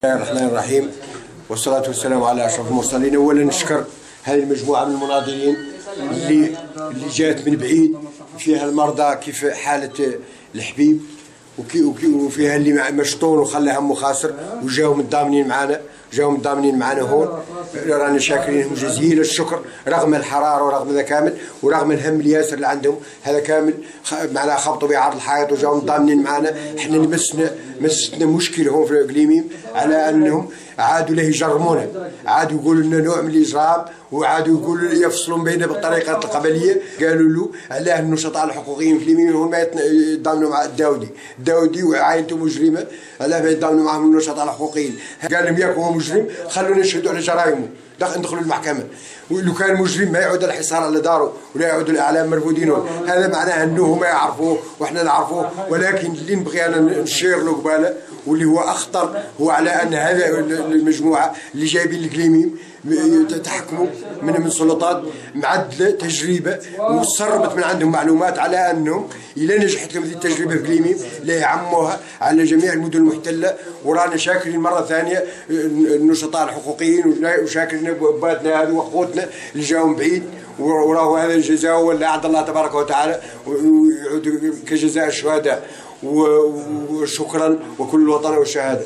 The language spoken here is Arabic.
الله الرحمن الرحيم، والصلاة والسلام على أشرف المرسلين. أولا نشكر هذه المجموعة من المناضلين اللي جات من بعيد، فيها المرضى كيف حالة الحبيب، وفيها اللي مشطون وخلى همه خاسر وجاوا متضامنين معنا هون. رانا شاكرينهم جزيل الشكر رغم الحراره ورغم ذا كامل ورغم الهم الياسر اللي عندهم هذا كامل. معناها خبطوا بعرض الحائط وجاوا متضامنين معنا. احنا مستنا مشكله هون في اقليميم على انهم عادوا له يجرمونا، عادوا يقولوا لنا نوع من الاجرام، وعادوا يقولوا يفصلون بيننا بالطريقه القبليه. قالوا له علاه النشطاء الحقوقيين في اليمين هم ما يتضامنوا مع الداودي وعائلته مجرمه، علاه ما يتضامنوا معهم النشطاء الحقوقيين. قال لهم ياك هو مجرم خلونا نشهدوا على جرائمه، ندخلوا المحكمه. ولو كان مجرم ما يعود الحصار على داره ولا يعود الاعلام مرفودين. هذا معناه انه ما يعرفوه واحنا نعرفوه، ولكن اللي نبغي انا نشير له قباله واللي هو اخطر هو على ان هذا المجموعه اللي جايبين القليميم تحكموا من سلطات معدله تجربه وسربت من عندهم معلومات على انهم اذا نجحت لهم هذه التجربه في القليميم لا يعموها على جميع المدن المحتله. ورانا شاكرين مره ثانيه النشطاء الحقوقيين وشاكرين باتنا هذو واخوتنا اللي جاوا من بعيد، وراه هذا الجزاء ولا عند الله تبارك وتعالى ويعود كجزاء الشهداء. وشكرا وكل الوطن والشهاده.